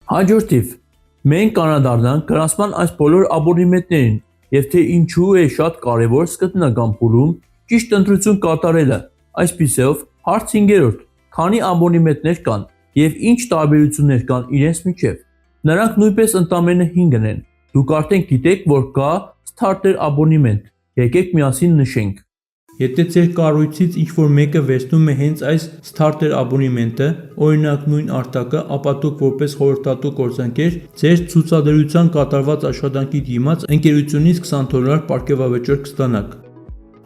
Հաջորդիվ մենք կանադառնանք գրանցման այս բոլոր աբոնեմենտներին եւ թե ինչու է շատ կարեւոր սկզբնական փուլում ճիշտ ընտրություն կատարելը։ Այսպիսով, հարց 5-րդ. քանի աբոնեմենտներ կան եւ ինչ տարբերություններ կան իրենց միջեւ։ Նրանք նույնպես ընդամենը 5-ն են։ Դուք արդեն գիտեք, որ կա Starter աբոնեմենտ։ Եկեք միասին նշենք։ Եթե ձեր կառույցից ինչ-որ մեկը վերցնում է հենց այս Starter աբոնեմենտը, օրինակ նույն արտակը, ապա դուք որպես խորհրդատու գործընկեր ձեր ցուցադրության կատարված աշխատանքի դիմաց ընկերությունից $20 պարգևավճար կստանաք։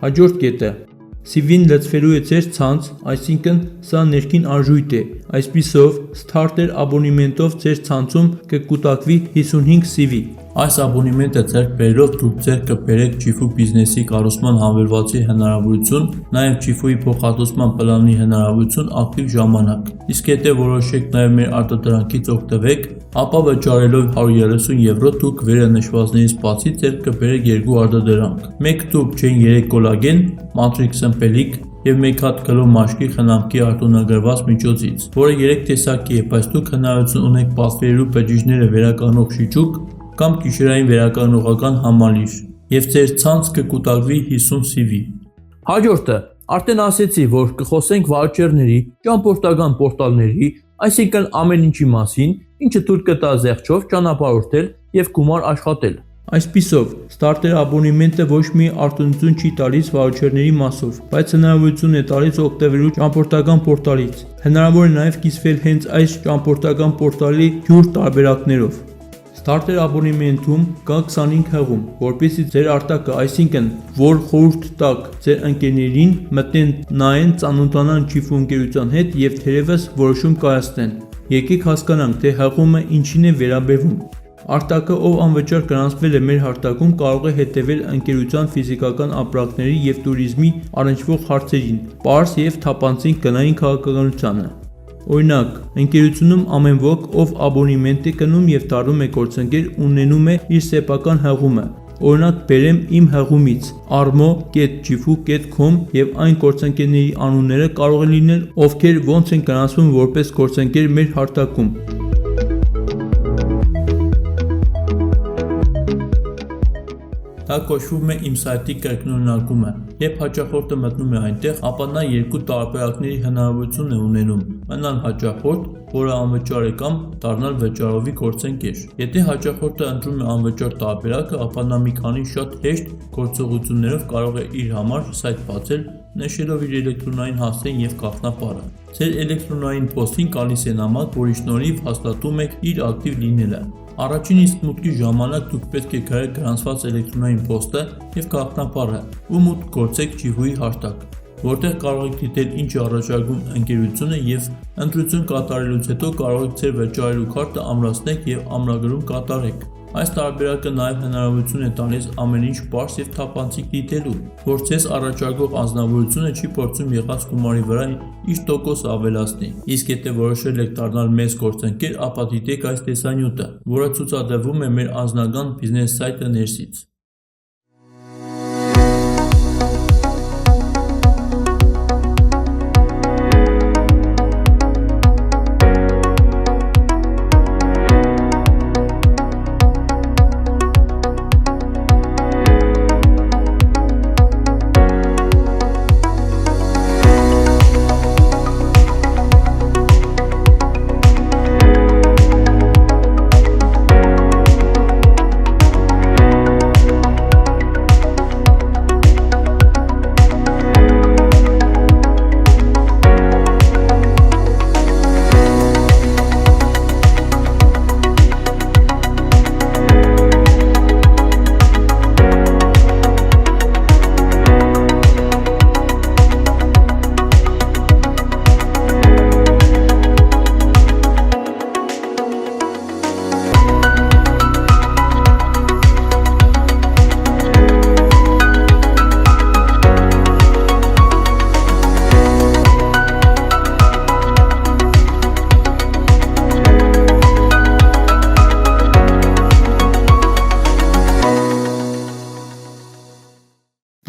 Հաջորդ կետը. CV-ն լցվելու է ձեր ցանց, այսինքն սա ներքին արժույթ է։ Այսպիսով, Starter աբոնեմենտով ձեր ցանցում կկուտակվի 55 CV։ Այս աբոնեմենտը ձեռք բերելով դուք ձեռք կբերեք Chifu բիզնեսի կառուցման հավելվածի հնարավորություն, նաև Chifu-ի փոխհատուցման պլանի հնարավորություն ակտիվ ժամանակ։ Իսկ եթե որոշեք նաև մեր արտադրանքից օգտվեք, ապա վճարելով €130 դուք վերը նշվածներից բացի ձեռք կբերեք 2 արտադրանք՝ 1 տուփ Gen 3 կոլագեն, Matrix ըմպելիք և 1 հատ կլոր մաշկի խնամքի արտոնագրված միջոցից, որը 3 տեսակի է, բայց դուք հնարավորություն ունեք պատվիրելու բջիջները վերականգնող շիճուկ կամ գիշերային վերականգնողական համալիր, և ձեր ցանց կկուտակվի 50 CV։ Հաջորդը, արդեն ասեցի, որ կխոսենք վաուչերների, ճամփորդական պորտալների, այսինքն ամեն ինչի մասին, ինչը թույլ կտա զեղչով ճանապարհորդել և գումար աշխատել։ Այսպիսով, Starter աբոնեմենտը ոչ մի արտոնություն չի տալիս վաուչերների մասով, բայց հնարավորություն է տալիս օգտվելու ճամփորդական պորտալից։ Հնարավոր է նաև կիսվել հենց այս ճամփորդական պորտալի հյուր տարբերակներով։ Starter աբոնեմենտում կա 25 հղում, որպեսզի ձեր արտակը, այսինքն, որ խորհուրդ տաք ձեր ընկերներին մտնեն նայեն, ծանոթանան Chifu ընկերության հետ և թերևս որոշում կայացնեն։ Եկեք հասկանանք, թե հղումը ինչին է վերաբերվում։ Արտակը, ով անվճար գրանցվել է մեր հարթակում, կարող է հետևել ընկերության ֆիզիկական ապրանքների և տուրիզմի առնչվող հարցերին, պարզ և թափանցիկ գնային քաղաքականությանը։ Օրինակ, ընկերությունում ամեն ոք, ով աբոնեմենտ է կնում և դառնում է գործընկեր, ունենում է իր սեփական հղումը։ Օրինակ բերեմ իմ հղումից armo.chifu.com և այն գործընկերների անունները կարող են լինել, ովքեր ոնց են գրանցվում որպես գործընկեր մեր հարթակում։ Դա կոչվում է իմ սայթի կրկնօրինակումը։ Երբ հաճախորդը մտնում է այնտեղ, ապա նա երկու տարբերակների հնարավորություն է ունենում՝ մնալ հաճախորդ, որը անվճար է, կամ դառնալ վճարովի գործընկեր։ Եթե հաճախորդը ընտրում է անվճար տարբերակը, ապա նա մի քանի շատ հեշտ գործողություններով կարող է իր համար սայթ բացել, նշելով իր էլեկտրոնային հասցեն և գաղտնապարը։ Ձեր էլեկտրոնային փոստին գալիս է նամակ, որի շնորհիվ հաստատում եք իր ակտիվ լինելը։ Առաջին իսկ մուտքի ժամանակ դուք պետք է գրեք գրանցված էլեկտրոնային փոստը և գաղտնապարը ու մուտք գործեք Chifu-ի հարթակ, որտեղ կարող եք դիտել ինչ է առաջարկում ընկերությունը և ընտրություն կատարելուց հետո կարող եք ձեր վճարելու քարտը ամրացնել և ամրագրում կատարեք։ Այս տարբերակը նաև հնարավորություն է տալիս ամեն ինչ պարզ և թափանցիկ դիտելու, որ ձեզ առաջարկող անձնավորությունը չի փորձում եղած գումարի վրա իր տոկոսը ավելացնի։ Իսկ եթե որոշել եք դառնալ մեծ գործընկեր, ապա դիտեք այս տեսանյութը, որը ցուցադրվում է մեր անձնական բիզնես սայթը ներսից։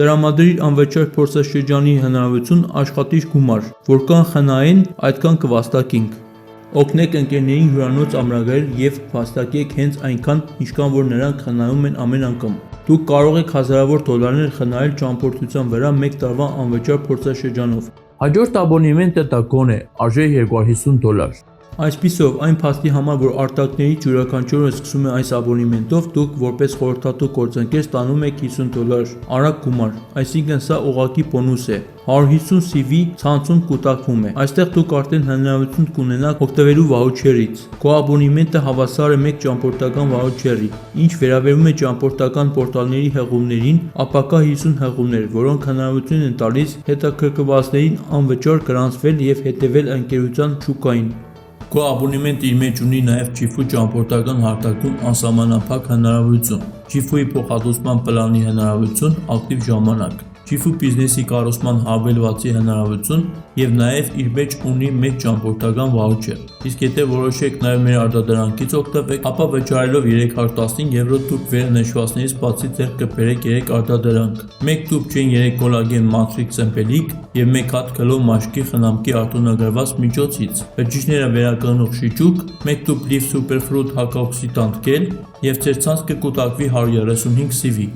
Տրամադրիր անվճար փորձաշրջանի հնարավորություն աշխատիր գումար, որքան խնայեն, այդքան կվաստակենք։ Օգնեք ընկերներին հյուրանոց ամրագրել եւ փաստարկեք հենց այնքան, ինչքան որ նրանք խնայում են ամեն անգամ։ Դուք կարող եք հազարավոր դոլարներ խնայել ճամփորդության վրա 1 տարվա անվճար փորձաշրջանով։ Հաջորդ աբոնեմենտը դա գոնե արժե $250։ Այսպիսով, այն փաստի համար, որ արտակներից յուրաքանչյուրը սկսում է այս աբոնեմենտով, դուք որպես խորհրդատու գործընկեր ստանում եք $50 արագ գումար, այսինքն սա ուղղակի բոնուս է։ 150 CV ցանցում կուտակվում է։ Այստեղ դուք արդեն հնարավորություն կունենաք օգտվելու վաուչերից։ Քո աբոնեմենտը հավասար է 1 ճամփորդական վաուչերի։ Ինչ վերաբերում է ճամփորդական պորտալների հղումներին, ապա կա 50 հղումներ, որոնք հնարավորություն են տալիս հետաքրքրվածներին անվճար գրանցվել եւ հետեւել ընկերության շուկային։ Քո աբոնեմենտը իր մեջ ունի նաև Ջիֆու ճամփորդական հարթակում անսահմանափակ հնարավորություն, Ջիֆուի փոխհատուցման պլանի հնարավորություն, ակտիվ ժամանակ, Ջիֆու բիզնեսի կառուցման հավելվածի հնարավորություն եւ նաև իր մեջ ունի մեկ ճամփորդական վաուչեր։ Իսկ եթե որոշեք նաև մեր արտադրանքից օգտվել, ապա վճարելով €315 դուք վեր նշվածներից բացի ձեռք կբերեք 3 արտադրանք՝ 1 տուփ Chain 3 կոլագեն Matrix ըմպելիք եւ 1 հատ քլո մաշկի խնամքի արտոնագրված միջոցից, բջիջները վերականգնող շիճուկ, 1 տուփ Live Superfruit հակաօքսիդանտ գել եւ ձեր ցանցը կկուտակվի 135 CV։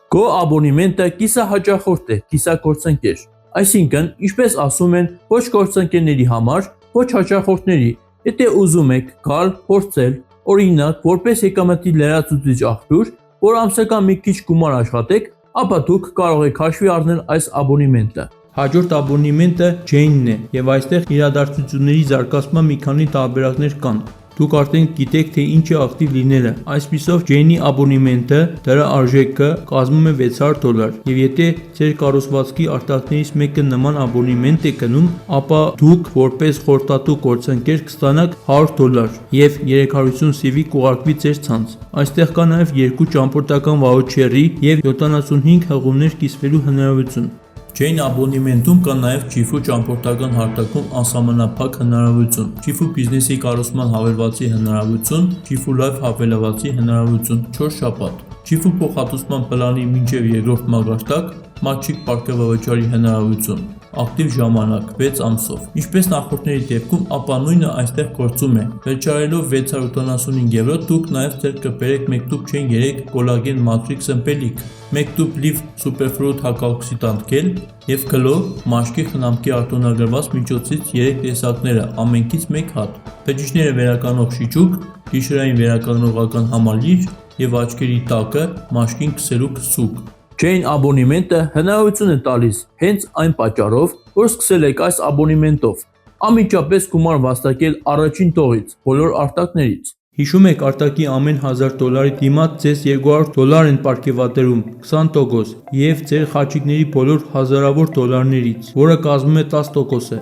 Քո աբոնեմենտը կիսահաճախորդ է, կիսագործընկեր, այսինքն, ինչպես ասում են, ոչ գործընկերների համար, ոչ հաճախորդների։ Եթե ուզում եք գալ, փորձել, օրինակ, որպես եկամտի լրացուցիչ աղբյուր, որ ամսական մի քիչ գումար աշխատեք, ապա դուք կարող եք հաշվի առնել այս աբոնեմենտը։ Հաջորդ աբոնեմենտը Chain-ն է եւ այստեղ իրադարձությունների զարգացման մի քանի տարբերակներ կան։ Դուք արդեն գիտեք, թե ինչ է ակտիվ լինելը։ Այսպիսով Chain-ի աբոնեմենտը դրա արժեքը կազմում է $600 եւ եթե ձեր կառուցվածքի արտակներից մեկը նման աբոնեմենտ է գնում, ապա դուք որպես խորհրդատու գործընկեր կստանաք $100 եւ 350 CV կուղարկվի ձեր ցանց։ Այստեղ կա նաեւ 2 ճամփորդական վաուչերի եւ 75 հղումներ կիսվելու հնարավորություն։ Chain աբոնեմենտում կա նաև Ջիֆու ճամփորդական հարթակում անսահմանափակ հնարավորություն, Ջիֆու բիզնեսի կառուցման հավելվածի հնարավորություն, Ջիֆու Live հավելվածի հնարավորություն, 4 շաբաթ, Ջիֆու փոխհատուցման պլանի մինչև երկրորդ մագարտակ, մատչիկ պարգևավճարի հնարավորություն, ակտիվ ժամանակ 6 ամսով։ Ինչպես նախորդների դեպքում, ապա նույնը այստեղ գործում է։ Վճարելով €675 դուք նաև ձեռք կբերեք 1 տուփ Chain 3 կոլագեն Matrix ըմպելիք, 1 տուփ Live Superfruit հակաօքսիդանտ գել եւ քլո մաշկի խնամքի արտոնագրված միջոցից 3 տեսակները, ամենքից 1 հատ, բջիջները վերականգնող շիճուկ, գիշերային վերականգնողական համալիր եւ աչքերի տակը մաշկին քսելու քսուկ։ Chain աբոնեմենտը հնարավորություն է տալիս հենց այն պատճառով, որ սկսել եք այս աբոնեմենտով անմիջապես գումար վաստակել առաջին տողից, բոլոր արտակներից։ Հիշում եք, արտակի ամեն $1000-ի դիմաց ձեզ $200 են պարգևատրում 20% եւ ձեր խաչիկների բոլոր հազարավոր դոլարներից, որը կազմում է 10%-ը։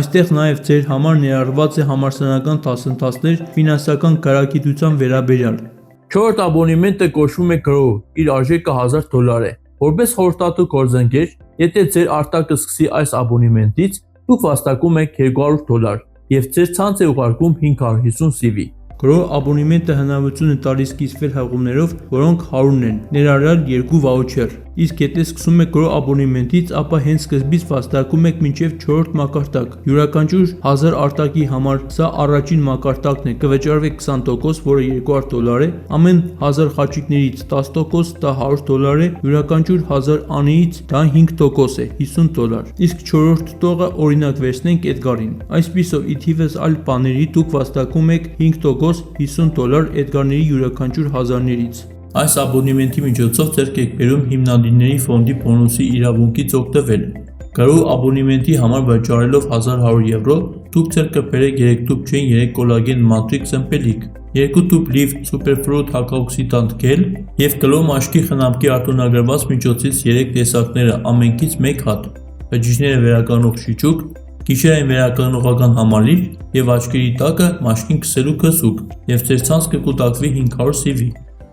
Այստեղ նաև ձեր համար ներառված է համալսարանական դասընթացներ ֆինանսական կարագիտության վերաբերյալ։ 4-րդ աբոնեմենտը կոչվում է Grow, իր արժեքը $1000 է։ Որպես խորհրդատու գործընկեր, եթե ձեր արտակը սկսի այս աբոնեմենտից, դուք վաստակում եք $200 եւ ձեր ցանց է ուղարկում 550 CV։ Grow աբոնեմենտը հնարավորություն է տալիս կիսվել հղումներով, որոնք 100-ն են, ներառյալ 2 վաուչեր։ Իսկ եթե սկսում եք Grow աբոնեմենտից, ապա հենց սկզբից վաստակում եք մինչև 4-րդ մակարդակ։ Յուրաքանչյուր 1000 արտակի համար սա առաջին մակարդակն է, կվճարվի 20%, որը $200 է, ամեն 1000 խաչիկներից 10%, դա $100 է, յուրաքանչյուր 1000 անիից դա 5% է, $50։ Իսկ 4-րդ տողը օրինակ վերցնենք Էդգարին։ Այսպիսով, ի թիվս այլ բաների դուք վաստակում եք 5% $50 Էդգարների յուրաքանչյուր 1000-ներից։ Այս աբոնեմենտի միջոցով ձեռք եք բերում հիմնադիրների ֆոնդի բոնուսի իրավունքից օգտվել։ Grow աբոնեմենտի համար վճարելով €1100 դուք ձեռք կբերեք 3 տուփ Chain 3 կոլագեն Matrix ըմպելիք, 2 տուփ Live Superfruit հակաօքսիդանտ գել եւ քլո մաշկի խնամքի արտոնագրված միջոցից 3 տեսակները, ամենքից 1 հատ, բջիջները վերականգնող շիճուկ, գիշերային վերականգնողական համալիր եւ աչքերի տակը մաշկին քսելու քսուկ եւ ձեր ցանց կկուտակվի 500 CV։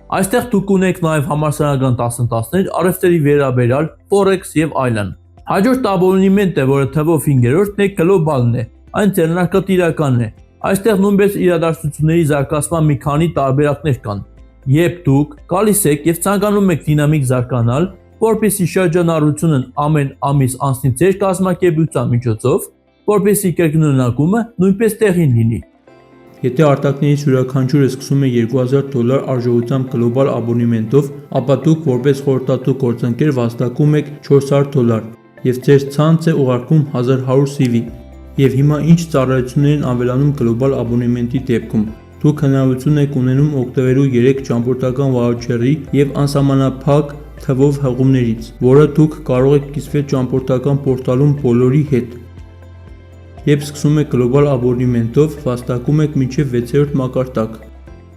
Այստեղ դուք ունեք նաև համալսարանական դասընթացներ, առևտրի վերաբերյալ, Forex եւ այլն։ Հաջորդ աբոնեմենտը, որը թվով 5-րդն է, գլոբալն է, այն ձեռնարկատիրականն է։ Այստեղ նույնպես իրադարձությունների զարգացման մի քանի տարբերակներ կան։ Երբ դուք գալիս եք եւ ցանկանում եք դինամիկ զարգանալ, որպեսզի շրջանառությունն ամեն ամիս անցնի ձեր կազմակերպության միջոցով, որպեսզի կրկնօրինակումը նույնպես տեղին լինի։ Եթե արտակներից յուրաքանչյուրը սկսում է $2000 արժողությամբ գլոբալ աբոնեմենտով, ապա դուք որպես խորհրդատու գործընկեր վաստակում եք $400 և ձեր ցանց է ուղարկում 1100 CV։ Եվ հիմա ինչ ծառայություններ են ավելանում գլոբալ աբոնեմենտի դեպքում։ Դուք հնարավորություն եք ունենում օգտվելու 3 ճամփորդական վաուչերի և անսահմանափակ թվով հղումներից, որը դուք կարող եք կիսվել ճամփորդական պորտալում բոլորի հետ։ Երբ սկսում եք գլոբալ աբոնեմենտով, վաստակում եք մինչև 6-րդ մակարդակ։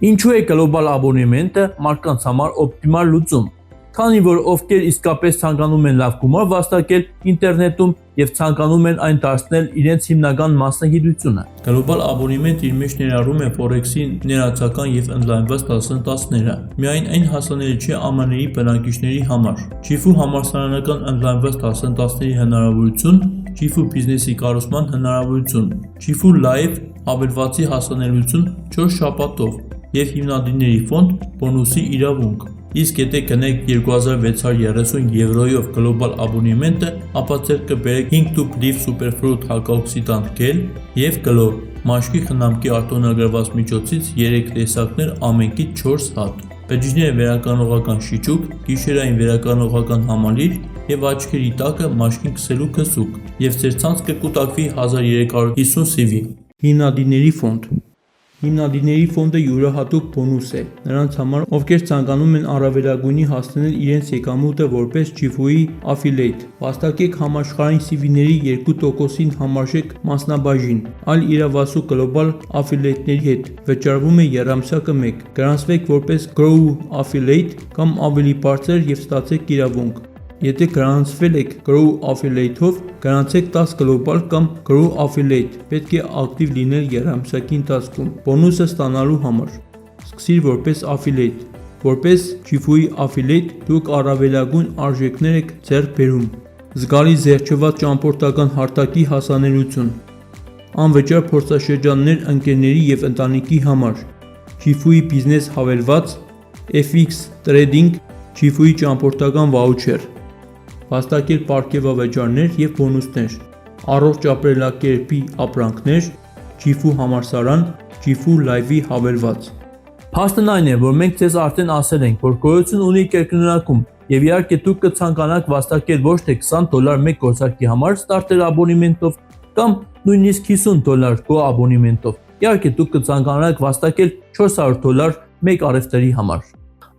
Ինչու է գլոբալ աբոնեմենտը մարդկանց համար օպտիմալ լուծում։ Քանի որ ովքեր իսկապես ցանկանում են լավ գումար վաստակել ինտերնետում եւ ցանկանում են այն դարձնել իրենց հիմնական մասնագիտությունը։ Գլոբալ աբոնեմենտը իր մեջ ներառում է Forex-ի ներածական եւ ընդլայնված դասընթացները։ Միայն այն հասանելի չէ ԱՄՆ-ի բնակիչների համար։ Ջիֆու համալսարանական ընդլայնված դասընթացների հնարավորություն, Ջիֆու բիզնեսի կառուցման հնարավորություն, Ջիֆու լայվ հավելվածի հասանելիություն 4 շաբաթով եւ հիմնադիրների ֆոնդ բոնուսի իրավունք։ Իսկ եթե գնեք 2630 եվրոյով գլոբալ աբոնեմենտը, ապա ձեր կբերեք 5 տուփ լիվ սուպերֆրուտ հակաօքսիդանտ գել եւ գլոր, մաշկի խնամքի արտոնագրված միջոցից 3 տեսակներ ամենքի 4 հատ, բջիջները վերականգնողական շիճուկ, գիշերային վերականգնողական համալիր եւ աչքերի տակը մաշկին քսելու քսուկ, եւ ձեր ցանց կկուտակվի 1350 CV։ Հիմնադիրների ֆոնդ։ Հիմնադիրների ֆոնդը յուրահատուկ բոնուս է նրանց համար, ովքեր ցանկանում են առավելագույնի հասցնել իրենց եկամուտը որպես Ջիֆուի affiliate։ Վաստակեք համաշխարհային CV-ների 2%-ին համարժեք մասնաբաժին, այլ իրավասու գլոբալ affiliate-ների հետ։ Վճարվում է եռամսյակը 1։ Գրանցվեք որպես Grow affiliate կամ ավելի բարձր եւ ստացեք իրավունք։ Եթե գրանցվել եք Grow Affiliate-ով, գրանցեք 10 գլոբալ կամ Grow Affiliate, պետք է ակտիվ լինել եռամսյակի ընթացքում։ Բոնուսը ստանալու համար սկսիր որպես Affiliate։ Որպես Ջիֆուի Affiliate դուք առավելագույն արժեքներ եք ձեռք բերում։ Զգալի զեղչված ճամփորդական հարթակի հասանելիություն, անվճար փորձաշրջաններ ընկերների եւ ընտանիքի համար, Ջիֆուի բիզնես հավելված, FX Trading, Ջիֆուի ճամփորդական վաուչեր, վաստակել պարգևավճարներ և բոնուսներ, առողջ ապրելակերպի ապրանքներ, Ջիֆու համալսարան, Ջիֆու լայվի հավելված։ Փաստն այն է, որ մենք ձեզ արդեն ասել ենք, որ գոյություն ունի կրկնօրինակում եւ իհարկե դուք կցանկանաք վաստակել ոչ թե $20 մեկ գործարքի համար ստարտեր աբոնեմենտով կամ նույնիսկ $50 գո աբոնեմենտով։ Իհարկե դուք կցանկանաք վաստակել $400 մեկ առևտրի համար։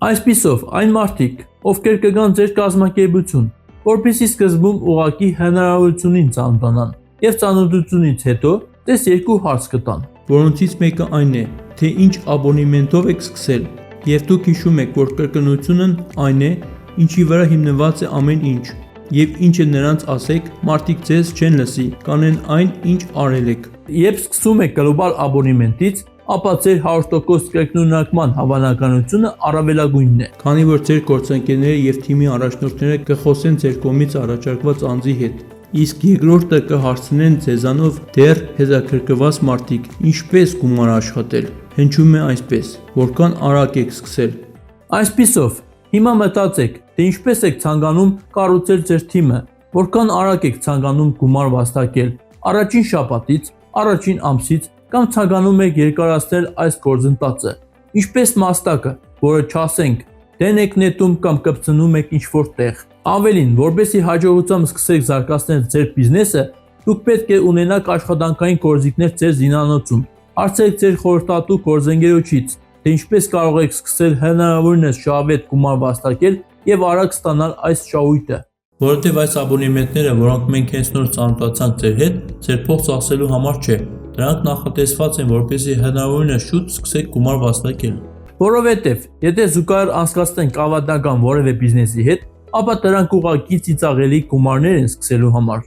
Այսպիսով, այն մարդիկ, ովքեր կգան ձեր կազմակերպություն, որպեսզի սկզբում ուղղակի հնարավորությունին ծանոթանան եւ ծանոթությունից հետո դες երկու հարց կտան, որոնցից մեկը այն է, թե ինչ աբոնեմենտով եք սկսել, եւ դուք հիշում եք, որ կրկնությունն այն է, ինչի վրա հիմնված է ամեն ինչ, եւ ինչը նրանց ասեք, մարդիկ ձեզ չեն լսի, կանեն այն, ինչ արել եք։ Երբ սկսում եք գլոբալ աբոնեմենտից, ապա ձեր 100% կրկնօրինակման հավանականությունը առավելագույնն է, քանի որ ձեր գործընկերները եւ թիմի առաջնորդները կխոսեն ձեր կողմից առաջարկված անձի հետ։ Իսկ երկրորդը կհարցնեն ձեզանով դեռ հետաքրքրված մարդիկ, ինչպես գումար աշխատել։ Հնչում է այսպես, որքան արագ եք սկսել։ Այսպիսով, հիմա մտածեք, թե ինչպես եք ցանկանում կառուցել ձեր թիմը, որքան արագ եք ցանկանում գումար վաստակել առաջին շաբաթից, առաջին ամսից կամ ցանկանում եք երկարացնել այս գործընթացը։ Ինչպես մաստակը, որը չասենք, դեն եք նետում կամ կպցնում եք ինչ-որ տեղ։ Ավելին, որպեսզի հաջողությամբ սկսեք զարգացնել ձեր բիզնեսը, դուք պետք է ունենաք աշխատանքային գործիքներ ձեր զինանոցում։ Հարցրեք ձեր խորհրդատու գործընկերոջից, թե ինչպես կարող եք սկսել հնարավորինս շահավետ գումար վաստակել եւ արագ ստանալ այս շահույթը։ Որովհետեւ այս աբոնեմենտները, որոնք մենք հենց նոր ծանոթացանք ձեր հետ, ձեր փող ծախսելու համար չէ։ Դրանք նախատեսված են, որպեսզի հնարավորինս շուտ սկսեք գումար վաստակել։ Որովհետև, եթե զուգահեռ անցկացնենք ավանդական որևէ բիզնեսի հետ, ապա դրանք ուղղակի ծիծաղելի գումարներ են սկսելու համար։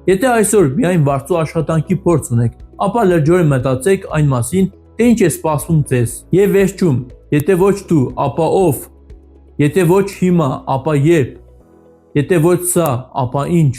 Եթե այսօր միայն վարձու աշխատանքի փորձ ունեք, ապա լրջորեն մտածեք այն մասին, թե ինչ է սպասվում ձեզ։ Եվ վերջում, եթե ոչ դու, ապա ով։ Եթե ոչ հիմա, ապա երբ։ Եթե ոչ սա, ապա ինչ։